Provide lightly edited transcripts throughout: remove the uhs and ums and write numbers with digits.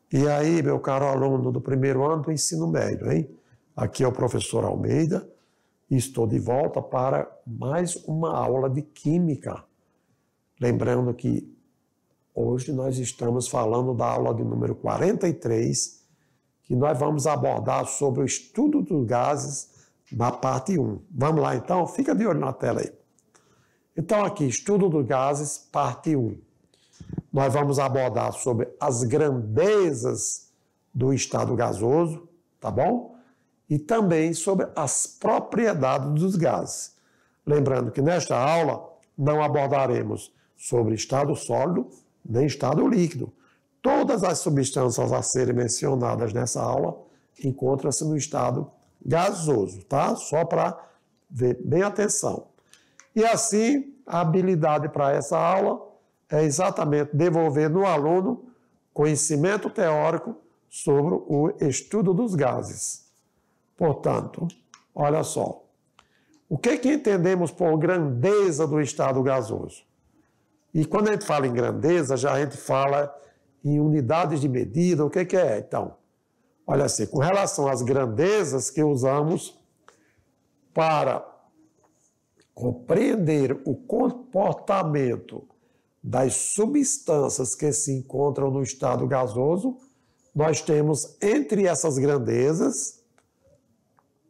E aí, meu caro aluno do primeiro ano do ensino médio, hein? Aqui é o professor Almeida e estou de volta para mais uma aula de Química. Lembrando que hoje nós estamos falando da aula de número 43, que nós vamos abordar sobre o estudo dos gases na parte 1. Vamos lá então? Fica de olho na tela aí. Então aqui, estudo dos gases, parte 1. Nós vamos abordar sobre as grandezas do estado gasoso, tá bom? E também sobre as propriedades dos gases. Lembrando que nesta aula não abordaremos sobre estado sólido nem estado líquido. Todas as substâncias a serem mencionadas nessa aula encontram-se no estado gasoso, tá? Só para ver bem atenção. E assim, a habilidade para essa aula é exatamente devolver no aluno conhecimento teórico sobre o estudo dos gases. Portanto, olha só, o que entendemos por grandeza do estado gasoso? E quando a gente fala em grandeza, já a gente fala em unidades de medida, o que é? Então, olha assim, com relação às grandezas que usamos para compreender o comportamento das substâncias que se encontram no estado gasoso, nós temos entre essas grandezas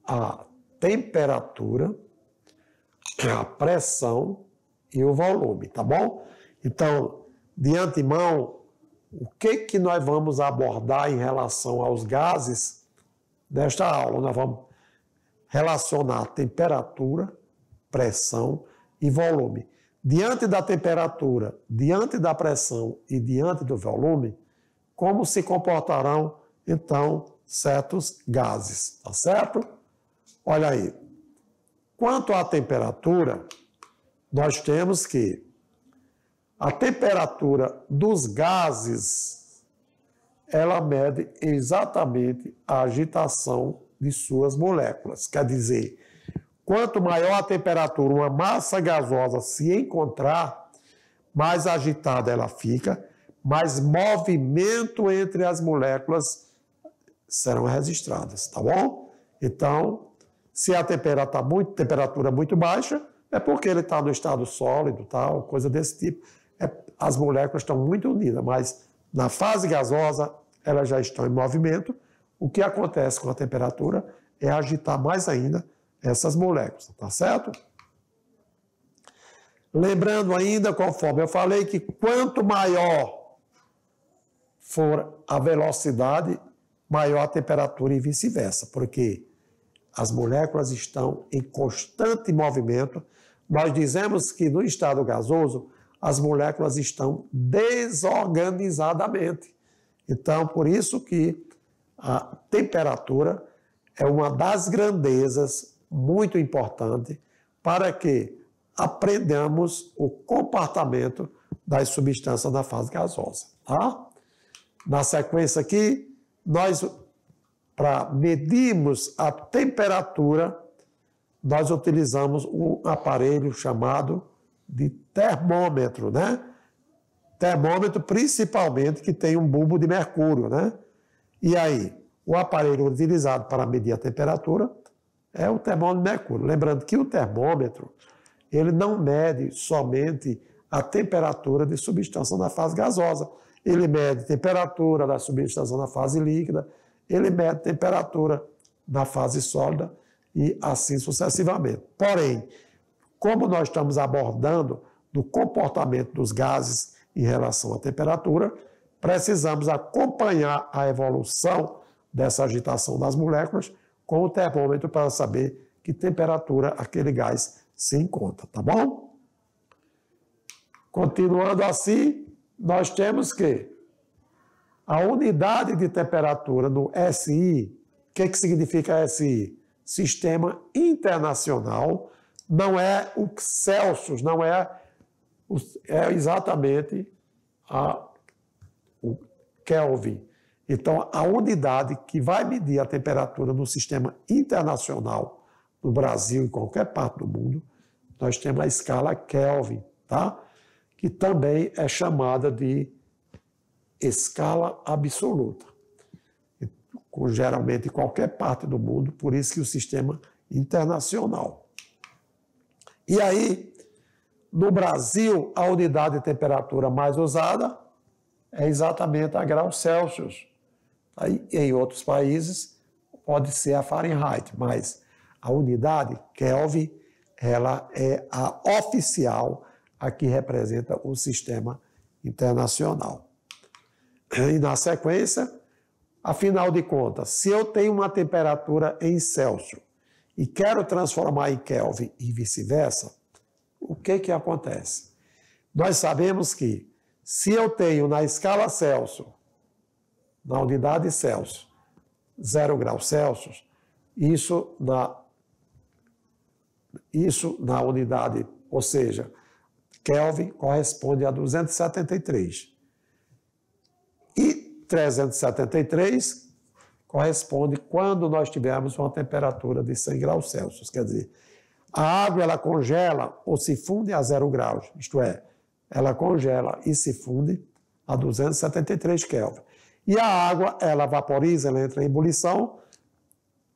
a temperatura, a pressão e o volume, tá bom? Então, de antemão, o que nós vamos abordar em relação aos gases nesta aula? Nós vamos relacionar temperatura, pressão e volume. Diante da temperatura, diante da pressão e diante do volume, como se comportarão, então, certos gases, tá certo? Olha aí. Quanto à temperatura, nós temos que a temperatura dos gases, ela mede exatamente a agitação de suas moléculas. Quer dizer, quanto maior a temperatura uma massa gasosa se encontrar, mais agitada ela fica, mais movimento entre as moléculas serão registradas, tá bom? Então, se a temperatura muito baixa, é porque ele está no estado sólido, tal, coisa desse tipo. As moléculas estão muito unidas, mas na fase gasosa elas já estão em movimento. O que acontece com a temperatura é agitar mais ainda essas moléculas, tá certo? Lembrando ainda, conforme eu falei, que quanto maior for a velocidade, maior a temperatura e vice-versa, porque as moléculas estão em constante movimento. Nós dizemos que no estado gasoso, as moléculas estão desorganizadamente. Então, por isso que a temperatura é uma das grandezas muito importante para que aprendamos o comportamento das substâncias da fase gasosa, tá? Na sequência aqui, nós, para medirmos a temperatura, nós utilizamos um aparelho chamado de termômetro, né? Termômetro, principalmente, que tem um bulbo de mercúrio, né? E aí, o aparelho utilizado para medir a temperatura é o termômetro de mercúrio. Lembrando que o termômetro, ele não mede somente a temperatura de substância na fase gasosa. Ele mede a temperatura da substância na fase líquida, ele mede a temperatura na fase sólida e assim sucessivamente. Porém, como nós estamos abordando do comportamento dos gases em relação à temperatura, precisamos acompanhar a evolução dessa agitação das moléculas com o termômetro para saber que temperatura aquele gás se encontra, tá bom? Continuando assim, nós temos que a unidade de temperatura no SI, o que significa SI? Sistema Internacional, não é o Celsius, não é, é exatamente o Kelvin. Então, a unidade que vai medir a temperatura no sistema internacional, no Brasil e em qualquer parte do mundo, nós temos a escala Kelvin, tá? Que também é chamada de escala absoluta. Geralmente em qualquer parte do mundo, por isso que o sistema internacional. E aí, no Brasil, a unidade de temperatura mais usada é exatamente a graus Celsius. Aí, em outros países, pode ser a Fahrenheit, mas a unidade Kelvin, ela é a oficial, a que representa o sistema internacional. E na sequência, afinal de contas, se eu tenho uma temperatura em Celsius e quero transformar em Kelvin e vice-versa, o que acontece? Nós sabemos que se eu tenho na escala Celsius, na unidade Celsius, 0 graus Celsius, isso na unidade, ou seja, Kelvin corresponde a 273. E 373 corresponde quando nós tivermos uma temperatura de 100 graus Celsius. Quer dizer, a água ela congela ou se funde a 0 graus, isto é, ela congela e se funde a 273 Kelvin. E a água, ela vaporiza, ela entra em ebulição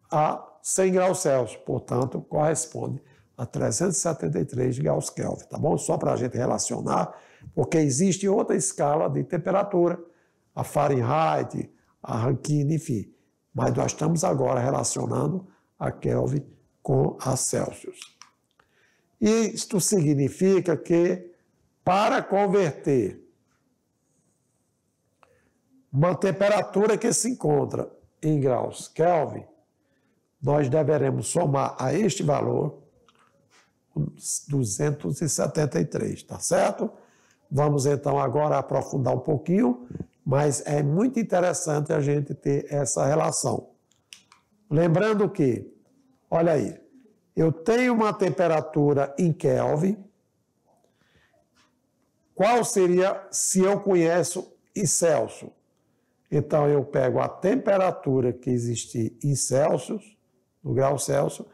a 100 graus Celsius, portanto, corresponde a 373 graus Kelvin, tá bom? Só para a gente relacionar, porque existe outra escala de temperatura, a Fahrenheit, a Rankine, enfim. Mas nós estamos agora relacionando a Kelvin com a Celsius. E isto significa que, para converter uma temperatura que se encontra em graus Kelvin, nós deveremos somar a este valor 273, tá certo? Vamos então agora aprofundar um pouquinho, mas é muito interessante a gente ter essa relação. Lembrando que, olha aí, eu tenho uma temperatura em Kelvin. Qual seria se eu conheço em Celsius? Então, eu pego a temperatura que existe em Celsius, no grau Celsius.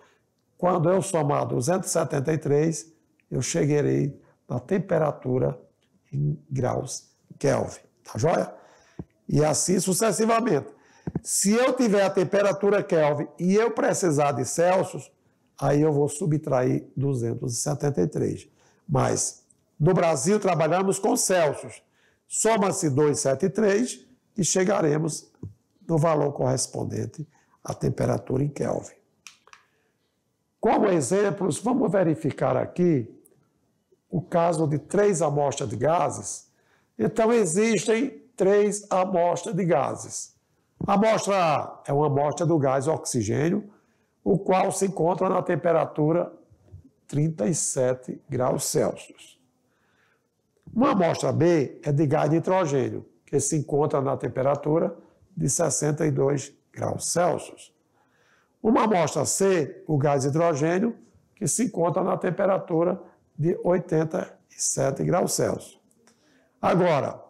Quando eu somar 273, eu chegarei na temperatura em graus Kelvin. Tá joia? E assim sucessivamente. Se eu tiver a temperatura Kelvin e eu precisar de Celsius, aí eu vou subtrair 273. Mas no Brasil trabalhamos com Celsius. Soma-se 273 e chegaremos no valor correspondente à temperatura em Kelvin. Como exemplos, vamos verificar aqui o caso de 3 amostras de gases. Então, existem 3 amostras de gases. A amostra A é uma amostra do gás oxigênio, o qual se encontra na temperatura 37 graus Celsius. Uma amostra B é de gás nitrogênio, que se encontra na temperatura de 62 graus Celsius. Uma amostra C, o gás hidrogênio, que se encontra na temperatura de 87 graus Celsius. Agora,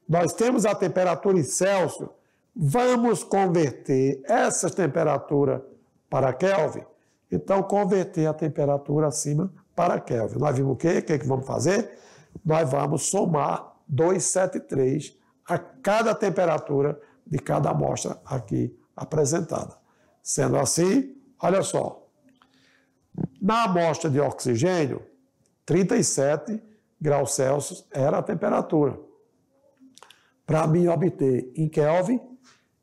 nós temos a temperatura em Celsius, vamos converter essa temperatura para Kelvin, então converter a temperatura acima para Kelvin. Nós vimos o quê? O que vamos fazer? Nós vamos somar 273 a cada temperatura de cada amostra aqui apresentada. Sendo assim, olha só, na amostra de oxigênio, 37 graus Celsius era a temperatura. Para mim obter em Kelvin,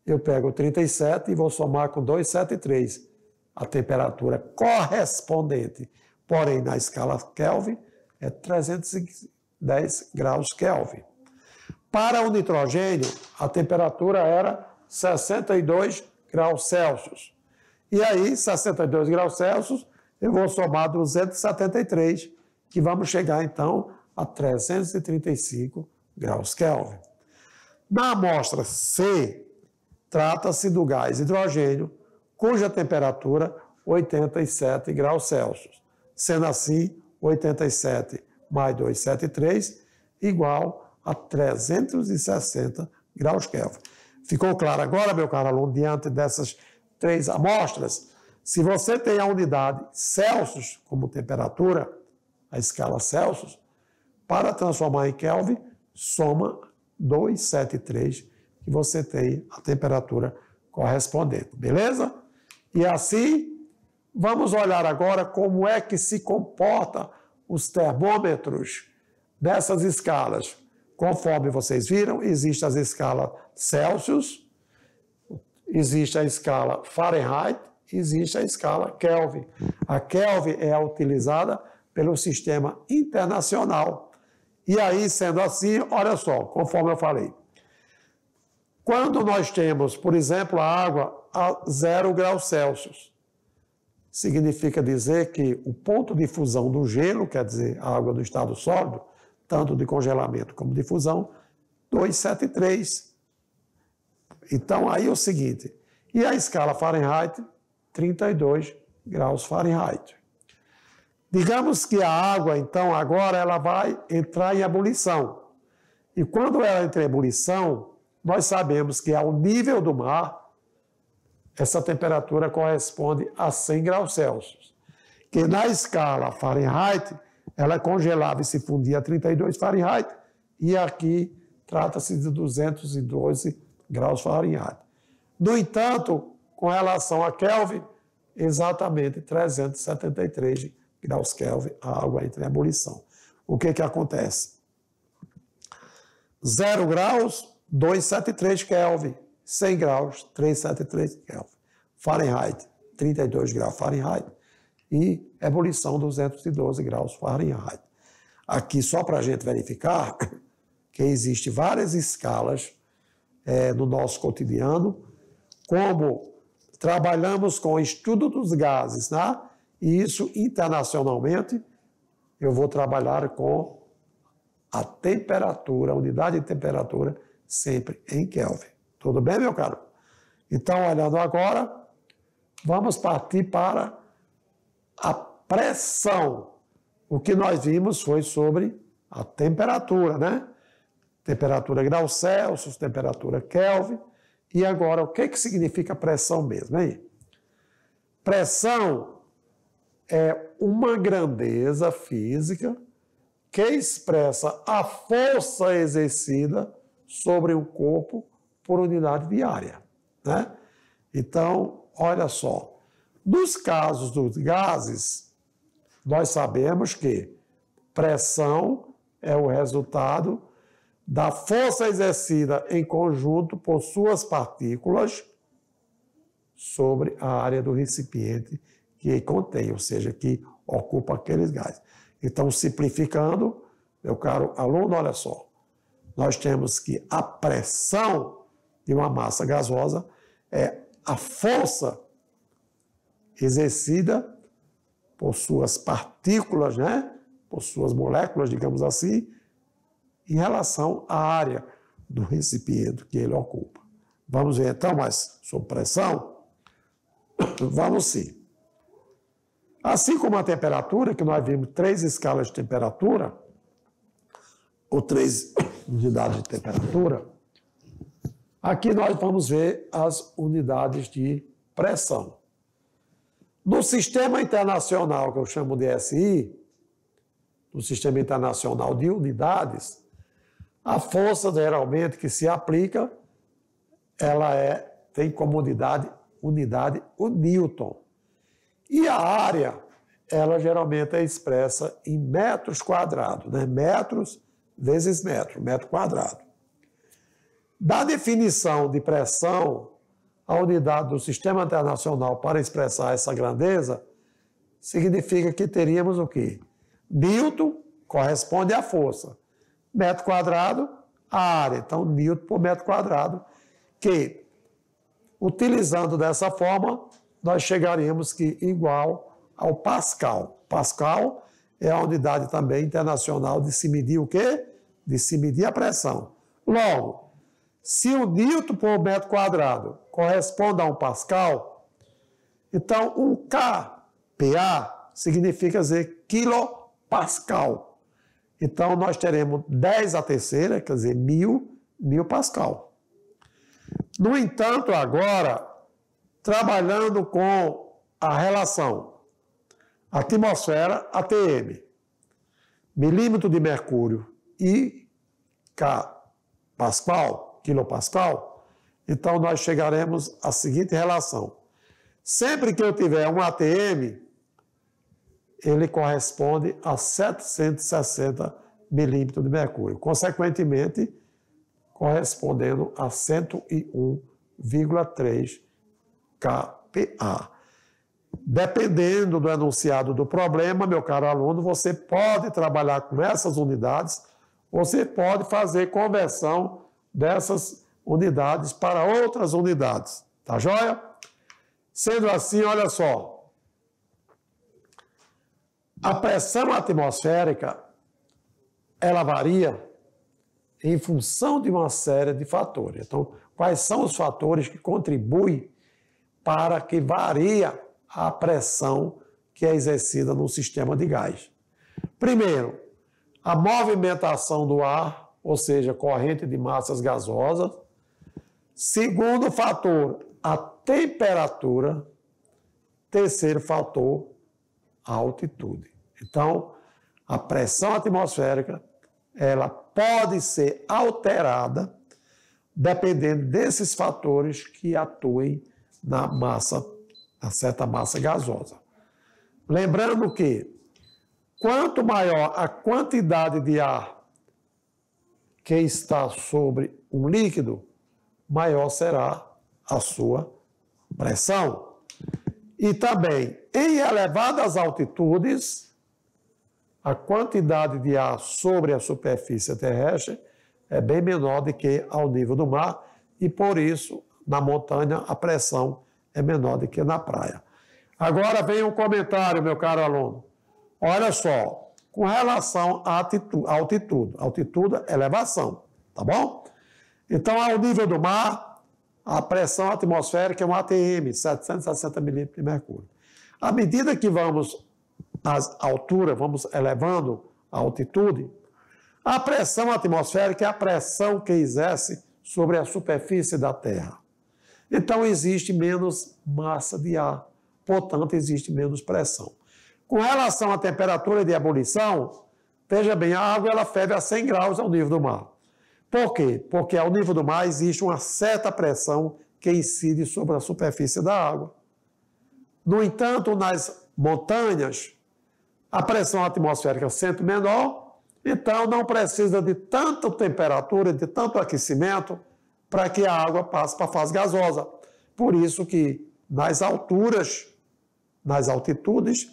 eu pego 37 e vou somar com 273, a temperatura correspondente, porém na escala Kelvin, é 310 graus Kelvin. Para o nitrogênio, a temperatura era 62 graus Celsius. E aí, 62 graus Celsius, eu vou somar 273, que vamos chegar então a 335 graus Kelvin. Na amostra C, trata-se do gás hidrogênio, cuja temperatura 87 graus Celsius. Sendo assim, 87 mais 273 igual a 360 graus Kelvin. Ficou claro agora, meu caro aluno, diante dessas 3 amostras? Se você tem a unidade Celsius como temperatura, a escala Celsius, para transformar em Kelvin, soma 273, que você tem a temperatura correspondente, beleza? E assim, vamos olhar agora como é que se comporta os termômetros dessas escalas. Conforme vocês viram, existe as escalas Celsius, existe a escala Fahrenheit, existe a escala Kelvin. A Kelvin é utilizada pelo sistema internacional. E aí, sendo assim, olha só, conforme eu falei, quando nós temos, por exemplo, a água a 0 graus Celsius, significa dizer que o ponto de fusão do gelo, quer dizer, a água do estado sólido, tanto de congelamento como de fusão, 273. Então, aí é o seguinte, e a escala Fahrenheit, 32 graus Fahrenheit. Digamos que a água, então, agora ela vai entrar em ebulição. E quando ela entra em ebulição, nós sabemos que ao nível do mar, essa temperatura corresponde a 100 graus Celsius. Que na escala Fahrenheit, ela congelava e se fundia a 32 Fahrenheit, e aqui trata-se de 212 graus Fahrenheit. No entanto, com relação a Kelvin, exatamente 373 graus Kelvin, a água entra em ebulição. O que acontece? 0 graus, 273 Kelvin. 100 graus, 373 Kelvin. Fahrenheit, 32 graus Fahrenheit. E ebulição, 212 graus Fahrenheit. Aqui, só para a gente verificar que existem várias escalas no nosso cotidiano, como trabalhamos com o estudo dos gases, né? E isso internacionalmente, eu vou trabalhar com a temperatura, a unidade de temperatura, sempre em Kelvin. Tudo bem, meu caro? Então, olhando agora, vamos partir para a pressão. O que nós vimos foi sobre a temperatura, né? Temperatura graus Celsius, temperatura Kelvin. E agora, o que significa pressão mesmo, hein? Pressão é uma grandeza física que expressa a força exercida sobre o corpo por unidade de área, né? Então, olha só, nos casos dos gases, nós sabemos que pressão é o resultado da força exercida em conjunto por suas partículas sobre a área do recipiente que contém, ou seja, que ocupa aqueles gases. Então, simplificando, meu caro aluno, olha só, nós temos que a pressão de uma massa gasosa é a força exercida por suas partículas, né? Por suas moléculas, digamos assim, em relação à área do recipiente que ele ocupa. Vamos ver então mais sobre pressão? Vamos sim. Assim como a temperatura, que nós vimos 3 escalas de temperatura, ou 3 unidades de temperatura, aqui nós vamos ver as unidades de pressão. No sistema internacional, que eu chamo de SI, no Sistema Internacional de Unidades, a força geralmente que se aplica, ela tem como unidade o Newton. E a área, ela geralmente é expressa em metros quadrados, né? Metros vezes metro quadrado. Da definição de pressão, a unidade do Sistema Internacional para expressar essa grandeza, significa que teríamos o quê? Newton corresponde à força. Metro quadrado, a área. Então, Newton por metro quadrado, que, utilizando dessa forma, nós chegaríamos que igual ao Pascal. Pascal é a unidade também internacional de se medir o quê? De se medir a pressão. Logo, se o Newton por metro quadrado corresponde a um Pascal, então um kPa significa dizer quilopascal. Então, nós teremos 10 à terceira, quer dizer, 1000 Pascal. No entanto, agora, trabalhando com a relação atmosfera ATM, milímetro de mercúrio e K pascal, quilopascal, então nós chegaremos à seguinte relação. Sempre que eu tiver um ATM, ele corresponde a 760 milímetros de mercúrio. Consequentemente, correspondendo a 101,3 kPa. Dependendo do enunciado do problema, meu caro aluno, você pode trabalhar com essas unidades, você pode fazer conversão dessas unidades para outras unidades. Tá joia? Sendo assim, olha só. A pressão atmosférica, ela varia em função de uma série de fatores. Então, quais são os fatores que contribuem para que varie a pressão que é exercida no sistema de gás? Primeiro, a movimentação do ar, ou seja, corrente de massas gasosas. Segundo fator, a temperatura. Terceiro fator, a altitude. Então, a pressão atmosférica, ela pode ser alterada dependendo desses fatores que atuem na certa massa gasosa. Lembrando que, quanto maior a quantidade de ar que está sobre um líquido, maior será a sua pressão. E também, em elevadas altitudes, a quantidade de ar sobre a superfície terrestre é bem menor do que ao nível do mar e, por isso, na montanha, a pressão é menor do que na praia. Agora vem um comentário, meu caro aluno. Olha só, com relação à altitude, elevação, tá bom? Então, ao nível do mar, a pressão atmosférica é um ATM, 760 milímetros de mercúrio. À medida que vamos às alturas, vamos elevando a altitude, a pressão atmosférica é a pressão que exerce sobre a superfície da Terra. Então, existe menos massa de ar, portanto, existe menos pressão. Com relação à temperatura de ebulição, veja bem, a água ela ferve a 100 graus ao nível do mar. Por quê? Porque ao nível do mar existe uma certa pressão que incide sobre a superfície da água. No entanto, nas montanhas, a pressão atmosférica é sempre menor, então não precisa de tanta temperatura, de tanto aquecimento, para que a água passe para a fase gasosa. Por isso que nas alturas, nas altitudes,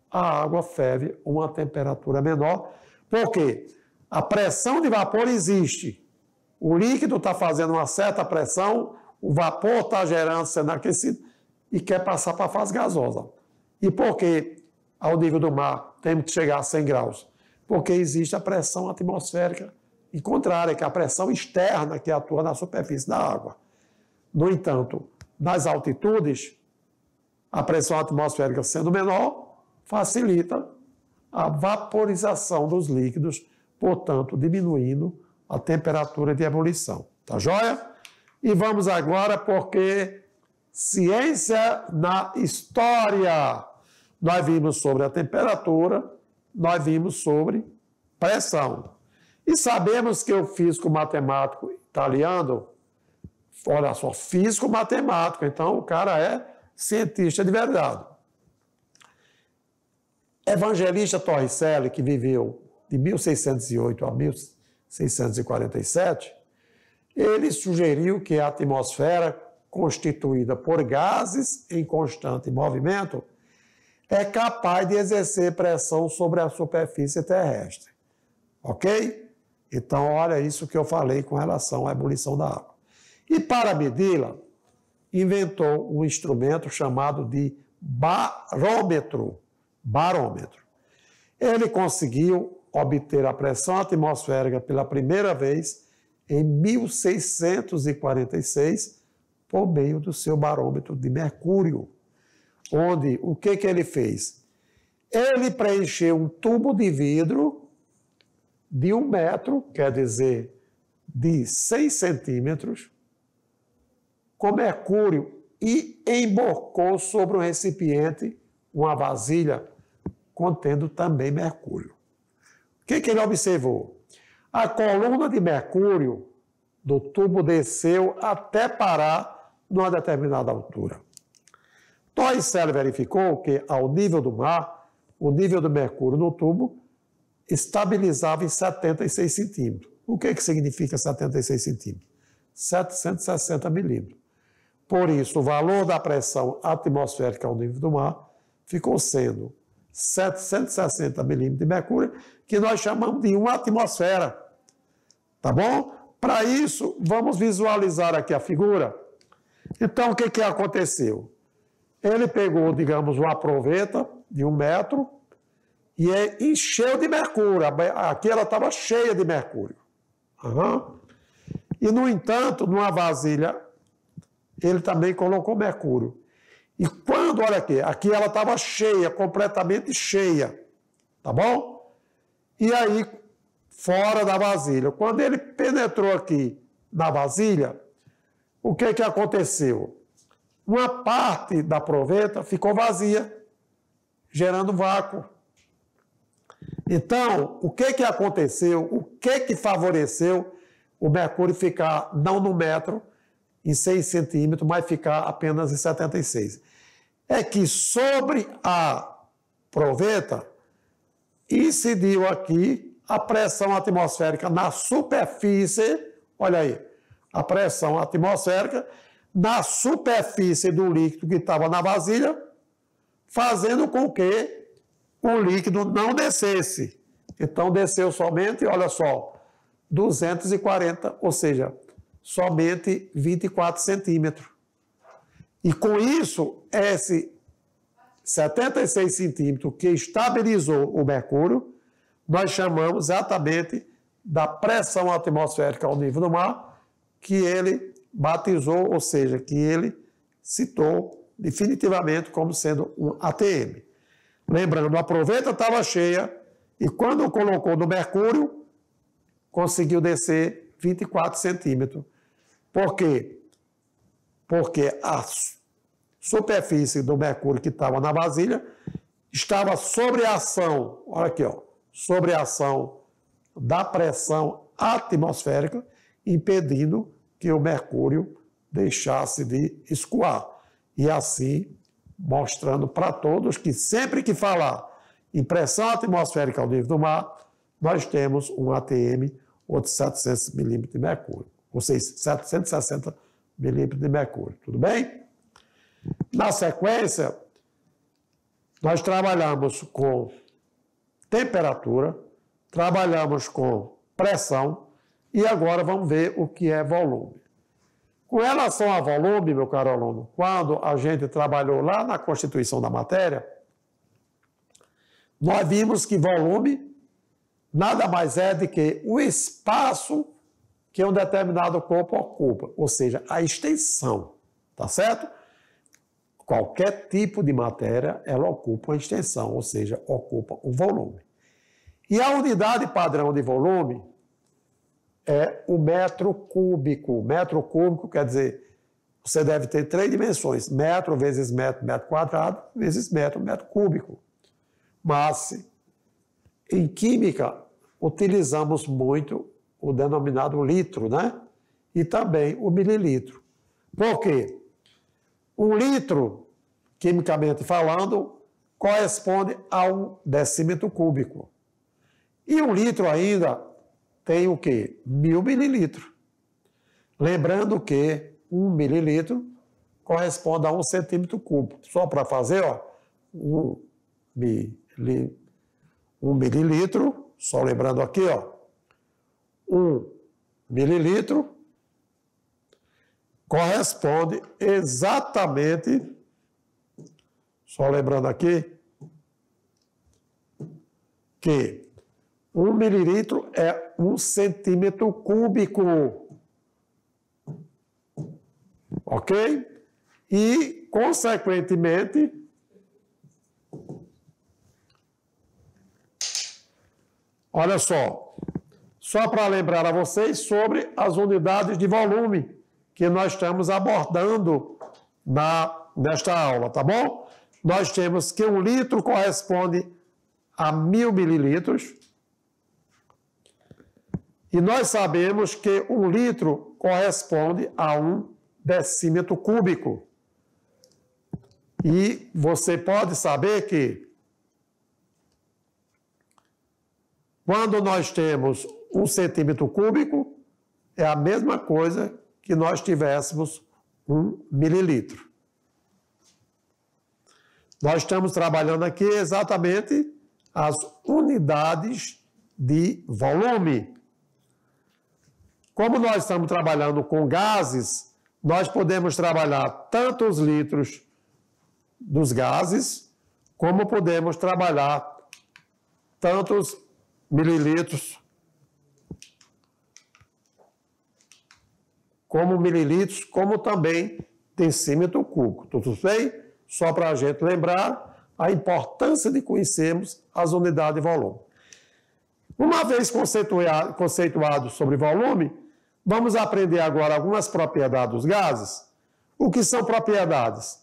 a água ferve uma temperatura menor. Por quê? A pressão de vapor existe. O líquido está fazendo uma certa pressão, o vapor está gerando, sendo aquecido, e quer passar para a fase gasosa. E por que ao nível do mar temos que chegar a 100 graus? Porque existe a pressão atmosférica e contrária, que é a pressão externa que atua na superfície da água. No entanto, nas altitudes, a pressão atmosférica sendo menor, facilita a vaporização dos líquidos, portanto, diminuindo a temperatura de ebulição. Tá joia? E vamos agora porque ciência na história. Nós vimos sobre a temperatura, nós vimos sobre pressão. E sabemos que o físico matemático italiano, olha só, físico matemático, então o cara é cientista de verdade. Evangelista Torricelli, que viveu de 1608 a 1647, ele sugeriu que a atmosfera, constituída por gases em constante movimento, é capaz de exercer pressão sobre a superfície terrestre. Ok? Então, olha isso que eu falei com relação à ebulição da água. E para medi-la, inventou um instrumento chamado de barômetro. Ele conseguiu obter a pressão atmosférica pela primeira vez em 1646 por meio do seu barômetro de mercúrio, onde o que ele fez? Ele preencheu um tubo de vidro de 1 metro, quer dizer, de 6 centímetros, com mercúrio e emborcou sobre um recipiente uma vasilha contendo também mercúrio. O que ele observou? A coluna de mercúrio do tubo desceu até parar numa determinada altura. Torricelli verificou que, ao nível do mar, o nível do mercúrio no tubo estabilizava em 76 centímetros. O que significa 76 centímetros? 760 milímetros. Por isso, o valor da pressão atmosférica ao nível do mar ficou sendo 760 milímetros de mercúrio, que nós chamamos de uma atmosfera. Tá bom? Para isso, vamos visualizar aqui a figura. Então, o que aconteceu? Ele pegou, digamos, uma proveta de 1 metro e encheu de mercúrio. Aqui ela estava cheia de mercúrio. E, no entanto, numa vasilha, ele também colocou mercúrio. E quando, olha aqui ela estava cheia, completamente cheia. Tá bom? E aí, fora da vasilha, quando ele penetrou aqui na vasilha, o que aconteceu? Uma parte da proveta ficou vazia, gerando vácuo. Então, o que aconteceu? O que favoreceu o mercúrio ficar não no metro, em 6 centímetros, mas ficar apenas em 76? É que sobre a proveta incidiu aqui a pressão atmosférica na superfície, olha aí, a pressão atmosférica na superfície do líquido que estava na vasilha, fazendo com que o líquido não descesse. Então, desceu somente, olha só, 240, ou seja, somente 24 centímetros. E com isso, esse 76 centímetros que estabilizou o mercúrio, nós chamamos exatamente da pressão atmosférica ao nível do mar, que ele batizou, ou seja, que ele citou definitivamente como sendo um ATM. Lembrando, a proveta estava cheia e quando colocou no mercúrio, conseguiu descer 24 centímetros. Por quê? Porque a superfície do mercúrio que estava na vasilha estava sob a ação, olha aqui, ó, sob a ação da pressão atmosférica, impedindo que o mercúrio deixasse de escoar. E assim, mostrando para todos que sempre que falar em pressão atmosférica ao nível do mar, nós temos um ATM ou de 700 milímetros de mercúrio, ou seja, 760 milímetros de mercúrio. Tudo bem? Na sequência, nós trabalhamos com temperatura, trabalhamos com pressão e agora vamos ver o que é volume. Com relação a volume, meu caro aluno, quando a gente trabalhou lá na constituição da matéria, nós vimos que volume nada mais é do que o espaço que um determinado corpo ocupa, ou seja, a extensão, tá certo? Qualquer tipo de matéria, ela ocupa uma extensão, ou seja, ocupa um volume. E a unidade padrão de volume é o metro cúbico. Metro cúbico quer dizer, você deve ter 3 dimensões, metro vezes metro, metro quadrado, vezes metro, metro cúbico. Mas, em química, utilizamos muito o denominado litro, né? E também o mililitro. Por quê? 1 litro, quimicamente falando, corresponde a 1 decímetro cúbico. E 1 litro ainda tem o quê? 1000 mililitros. Lembrando que 1 mililitro corresponde a 1 centímetro cúbico. Só para fazer, ó, 1 mililitro, só lembrando aqui, ó, 1 mililitro corresponde exatamente, só lembrando aqui, que 1 mililitro é 1 centímetro cúbico. Ok? E, consequentemente, olha só para lembrar a vocês sobre as unidades de volume que nós estamos abordando nesta aula, tá bom? Nós temos que 1 litro corresponde a 1000 mililitros E nós sabemos que 1 litro corresponde a 1 decímetro cúbico. E você pode saber que quando nós temos 1 centímetro cúbico, é a mesma coisa que nós tivéssemos 1 mililitro. Nós estamos trabalhando aqui exatamente as unidades de volume. Como nós estamos trabalhando com gases, nós podemos trabalhar tanto os litros dos gases, como podemos trabalhar tantos mililitros como também decímetro cúbico. Tudo bem? Só para a gente lembrar a importância de conhecermos as unidades de volume. Uma vez conceituado sobre volume, vamos aprender agora algumas propriedades dos gases. O que são propriedades?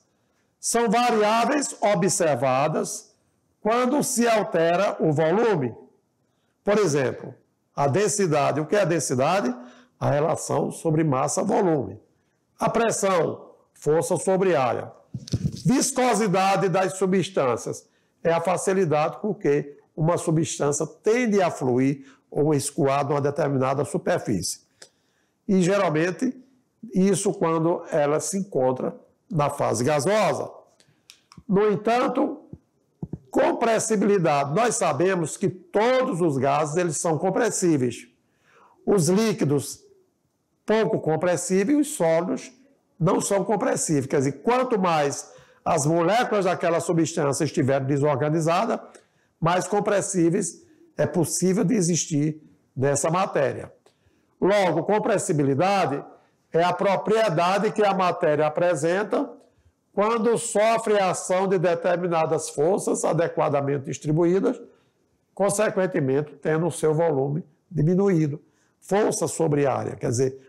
São variáveis observadas quando se altera o volume. Por exemplo, a densidade. O que é a densidade? A relação sobre massa-volume. A pressão, força sobre área. Viscosidade das substâncias. É a facilidade com que uma substância tende a fluir ou escoar de uma determinada superfície. E, geralmente, isso quando ela se encontra na fase gasosa. No entanto, compressibilidade. Nós sabemos que todos os gases eles são compressíveis. Os líquidos pouco compressíveis e os sólidos não são compressíveis. Quer dizer, quanto mais as moléculas daquela substância estiverem desorganizadas, mais compressíveis é possível de existir nessa matéria. Logo, compressibilidade é a propriedade que a matéria apresenta quando sofre a ação de determinadas forças adequadamente distribuídas, consequentemente tendo o seu volume diminuído. Força sobre área, quer dizer,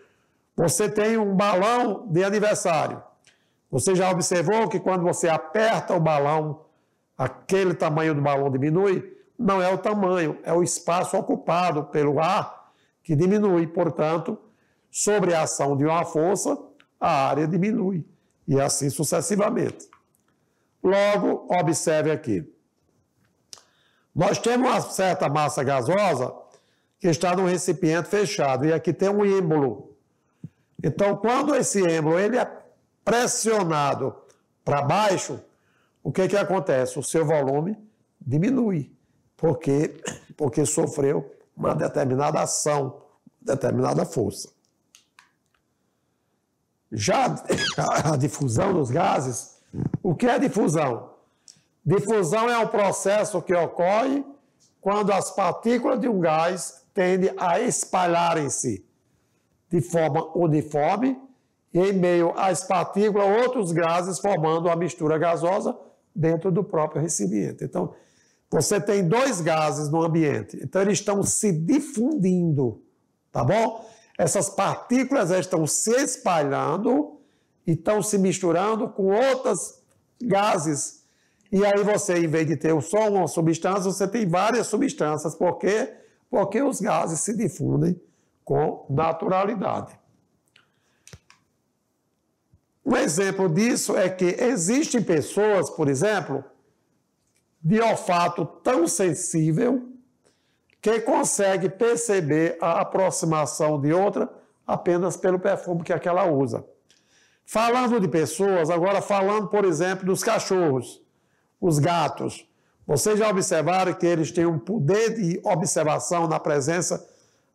você tem um balão de aniversário. Você já observou que quando você aperta o balão, aquele tamanho do balão diminui? Não é o tamanho, é o espaço ocupado pelo ar que diminui. Portanto, sobre a ação de uma força, a área diminui. E assim sucessivamente. Logo, observe aqui. Nós temos uma certa massa gasosa que está num recipiente fechado. E aqui tem um êmbolo. Então, quando esse êmbolo ele é pressionado para baixo, o que acontece? O seu volume diminui, porque sofreu uma determinada ação, determinada força. Já a difusão dos gases, o que é difusão? Difusão é um processo que ocorre quando as partículas de um gás tendem a espalharem-se de forma uniforme e em meio às partículas, outros gases formando uma mistura gasosa dentro do próprio recipiente. Então, você tem 2 gases no ambiente, então eles estão se difundindo, tá bom? Essas partículas estão se espalhando e estão se misturando com outros gases. E aí você, em vez de ter só uma substância, você tem várias substâncias. Por quê? Porque os gases se difundem com naturalidade. Um exemplo disso é que existem pessoas, por exemplo, de olfato tão sensível que consegue perceber a aproximação de outra apenas pelo perfume que aquela usa. Falando de pessoas, agora falando, por exemplo, dos cachorros, os gatos. Vocês já observaram que eles têm um poder de observação na presença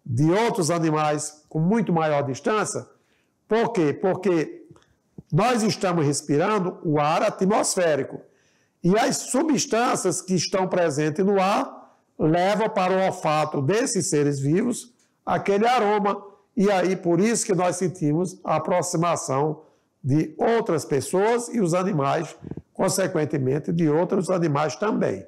de outros animais com muito maior distância? Por quê? Porque nós estamos respirando o ar atmosférico e as substâncias que estão presentes no ar levam para o olfato desses seres vivos aquele aroma. E aí, por isso que nós sentimos a aproximação de outras pessoas e os animais, consequentemente, de outros animais também.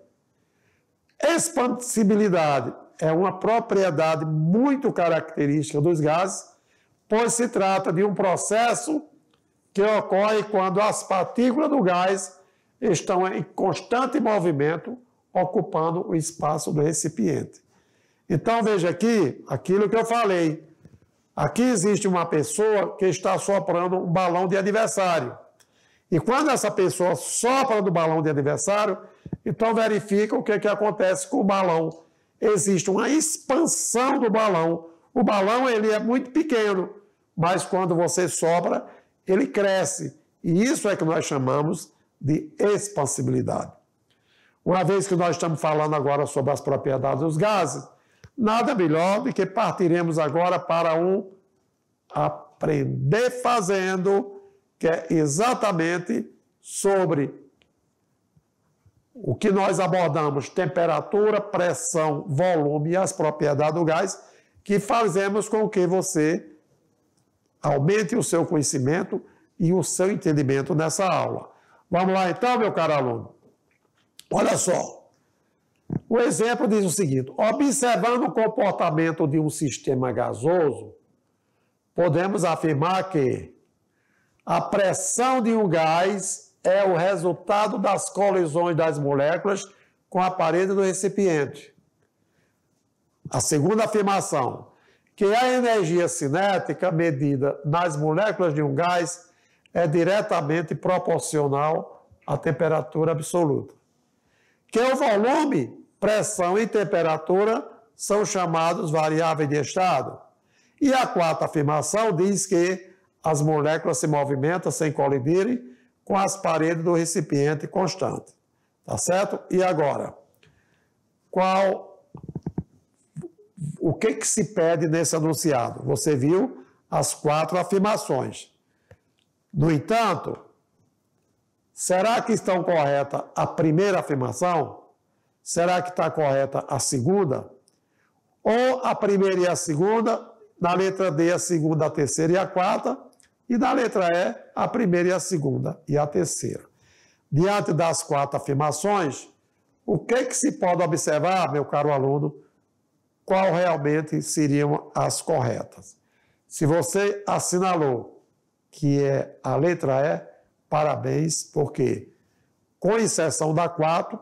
Expansibilidade é uma propriedade muito característica dos gases, pois se trata de um processo que ocorre quando as partículas do gás estão em constante movimento, ocupando o espaço do recipiente. Então, veja aqui, aquilo que eu falei. Aqui existe uma pessoa que está soprando um balão de aniversário. E quando essa pessoa sopra do balão de aniversário, então verifica o que acontece com o balão. Existe uma expansão do balão. O balão ele é muito pequeno, mas quando você sopra, ele cresce. E isso é que nós chamamos de expansibilidade. Uma vez que nós estamos falando agora sobre as propriedades dos gases, nada melhor do que partiremos agora para um aprender fazendo, que é exatamente sobre o que nós abordamos, temperatura, pressão, volume e as propriedades do gás, que fazemos com que você aumente o seu conhecimento e o seu entendimento nessa aula. Vamos lá então, meu caro aluno? Olha só. O exemplo diz o seguinte: observando o comportamento de um sistema gasoso, podemos afirmar que a pressão de um gás é o resultado das colisões das moléculas com a parede do recipiente. A segunda afirmação, que a energia cinética medida nas moléculas de um gás é diretamente proporcional à temperatura absoluta. Que o volume, pressão e temperatura são chamados variáveis de estado. E a quarta afirmação diz que as moléculas se movimentam sem colidirem com as paredes do recipiente constante. Tá certo? E agora, o que se pede nesse enunciado? Você viu as quatro afirmações. No entanto, será que estão corretas a primeira afirmação? Será que está correta a segunda? Ou a primeira e a segunda, na letra D a segunda, a terceira e a quarta, e na letra E a primeira e a segunda e a terceira. Diante das quatro afirmações, o que se pode observar, meu caro aluno, qual realmente seriam as corretas? Se você assinalou que é a letra E, parabéns, porque, com exceção da 4,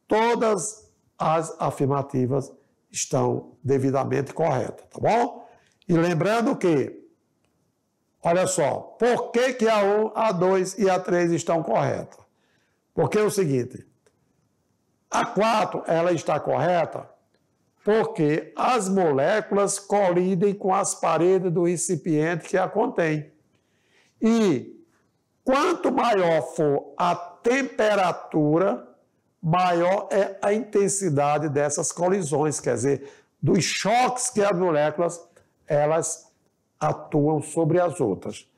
todas as afirmativas estão devidamente corretas, tá bom? E lembrando que, olha só, por que a 1, a 2 e a 3 estão corretas? Porque é o seguinte, a 4 ela está correta porque as moléculas colidem com as paredes do recipiente que a contém. E quanto maior for a temperatura, maior é a intensidade dessas colisões, quer dizer, dos choques que as moléculas elas atuam sobre as outras.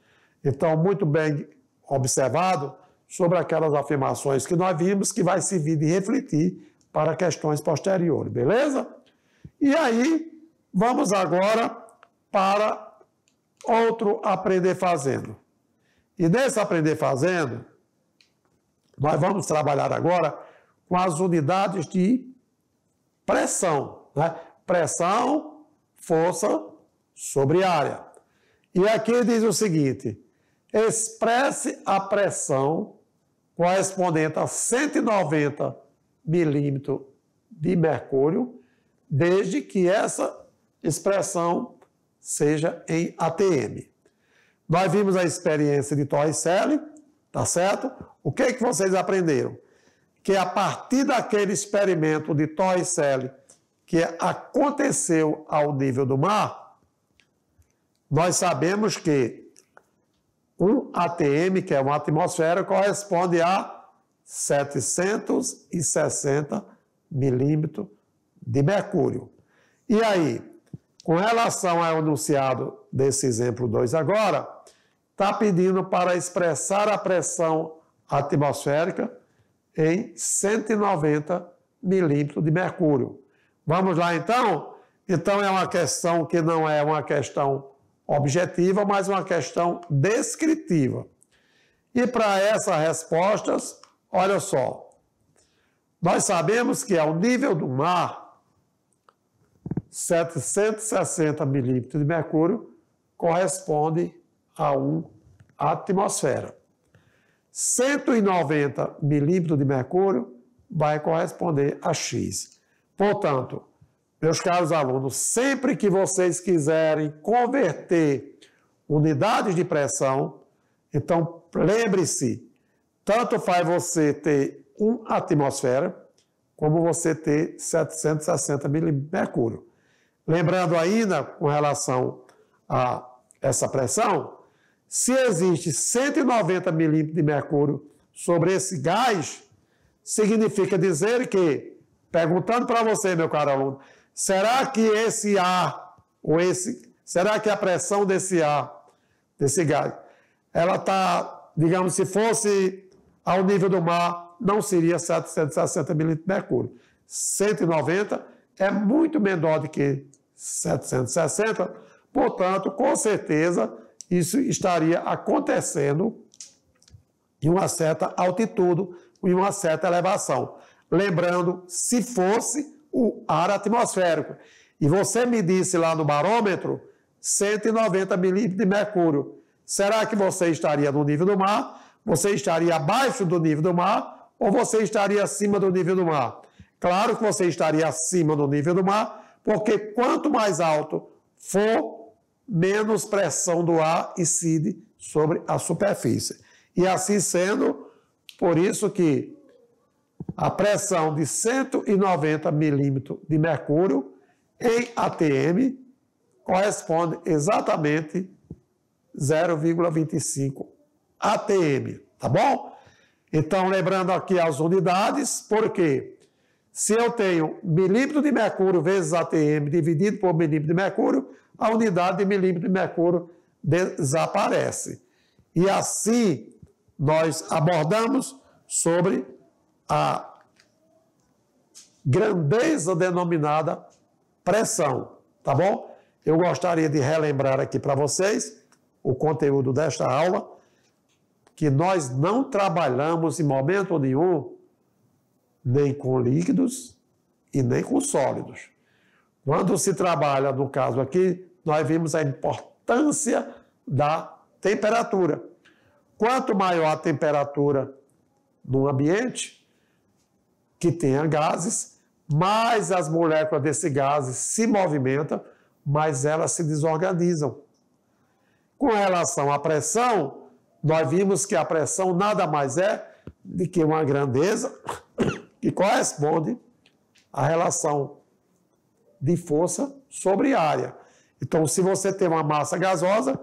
Então, muito bem observado sobre aquelas afirmações que nós vimos, que vai servir de refletir para questões posteriores, beleza? E aí, vamos agora para outro aprender fazendo. E nesse aprender fazendo, nós vamos trabalhar agora com as unidades de pressão, né? Pressão, força sobre área. E aqui diz o seguinte: expresse a pressão correspondente a 190 milímetros de mercúrio, desde que essa expressão seja em ATM. Nós vimos a experiência de Torricelli, tá certo? O que vocês aprenderam? Que a partir daquele experimento de Torricelli que aconteceu ao nível do mar, nós sabemos que um ATM, que é uma atmosfera, corresponde a 760 milímetros de mercúrio. E aí, com relação ao enunciado desse exemplo 2 agora, está pedindo para expressar a pressão atmosférica em 190 milímetros de mercúrio. Vamos lá então? Então é uma questão que não é uma questão objetiva, mas uma questão descritiva. E para essas respostas, olha só, nós sabemos que ao nível do mar, 760 milímetros de mercúrio corresponde a uma atmosfera. 190 milímetros de mercúrio vai corresponder a X. Portanto, meus caros alunos, sempre que vocês quiserem converter unidades de pressão, então lembre-se, tanto faz você ter 1 atmosfera, como você ter 760 milímetros de mercúrio. Lembrando ainda, com relação a essa pressão, se existe 190 milímetros de mercúrio sobre esse gás, significa dizer que, perguntando para você, meu caro aluno, será que esse ar, será que a pressão desse ar, desse gás, ela está, digamos, se fosse ao nível do mar, não seria 760 milímetros de mercúrio. 190 é muito menor do que 760, portanto, com certeza, isso estaria acontecendo em uma certa altitude, em uma certa elevação. Lembrando, se fosse o ar atmosférico. E você me disse lá no barômetro 190 milímetros de mercúrio. Será que você estaria no nível do mar? Você estaria abaixo do nível do mar? Ou você estaria acima do nível do mar? Claro que você estaria acima do nível do mar, porque quanto mais alto for, menos pressão do ar incide sobre a superfície. E assim sendo, por isso que a pressão de 190 milímetros de mercúrio em ATM corresponde exatamente 0,25 ATM, tá bom? Então, lembrando aqui as unidades, porque se eu tenho milímetro de mercúrio vezes ATM dividido por milímetro de mercúrio, a unidade de milímetro de mercúrio desaparece. E assim, nós abordamos sobre a grandeza denominada pressão, tá bom? Eu gostaria de relembrar aqui para vocês o conteúdo desta aula, que nós não trabalhamos em momento nenhum nem com líquidos e nem com sólidos. Quando se trabalha, no caso aqui, nós vimos a importância da temperatura. Quanto maior a temperatura no ambiente que tenha gases, mais as moléculas desse gases se movimentam, mais elas se desorganizam. Com relação à pressão, nós vimos que a pressão nada mais é do que uma grandeza que corresponde à relação de força sobre área. Então, se você tem uma massa gasosa,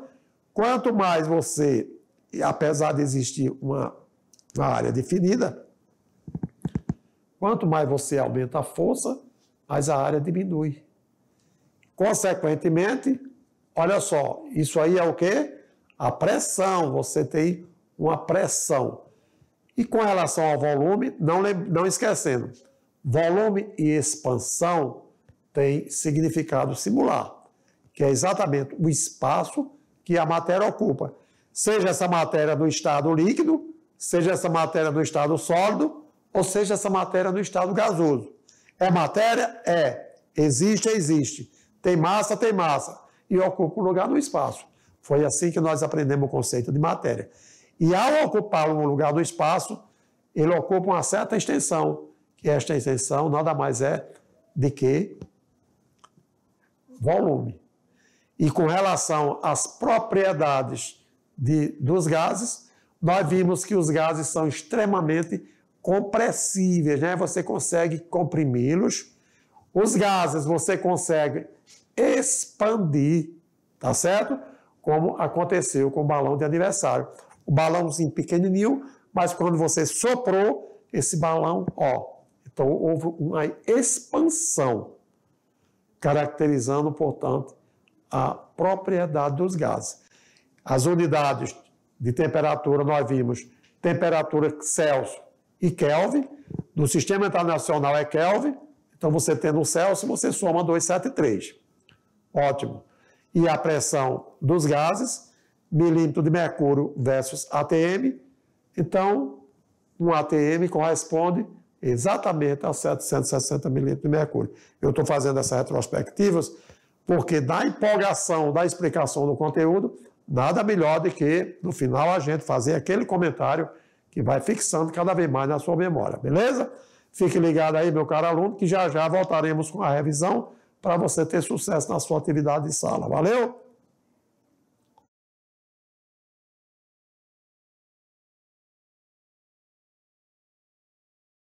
quanto mais você, apesar de existir uma área definida, quanto mais você aumenta a força, mais a área diminui. Consequentemente, olha só, isso aí é o quê? A pressão, você tem uma pressão. E com relação ao volume, não esquecendo, volume e expansão têm significado similar, que é exatamente o espaço que a matéria ocupa. Seja essa matéria no estado líquido, seja essa matéria no estado sólido, ou seja essa matéria no estado gasoso. É matéria? É. Existe? Existe. Tem massa? Tem massa. E ocupa um lugar no espaço. Foi assim que nós aprendemos o conceito de matéria. E ao ocupar um lugar no espaço, ele ocupa uma certa extensão, que esta extensão nada mais é de que volume. E com relação às propriedades dos gases, nós vimos que os gases são extremamente compressíveis, né? Você consegue comprimi-los. Os gases você consegue expandir, tá certo? Como aconteceu com o balão de aniversário. O balãozinho pequenininho, mas quando você soprou esse balão, então houve uma expansão, caracterizando, portanto, a propriedade dos gases. As unidades de temperatura, nós vimos temperatura Celsius e Kelvin. No Sistema Internacional é Kelvin. Então, você tendo um Celsius, você soma 273. Ótimo. E a pressão dos gases, milímetro de mercúrio versus ATM. Então, um ATM corresponde exatamente a 760 milímetros de mercúrio. Eu estou fazendo essas retrospectivas porque, na empolgação da explicação do conteúdo, nada melhor do que, no final, a gente fazer aquele comentário que vai fixando cada vez mais na sua memória, beleza? Fique ligado aí, meu caro aluno, que já já voltaremos com a revisão para você ter sucesso na sua atividade de sala. Valeu?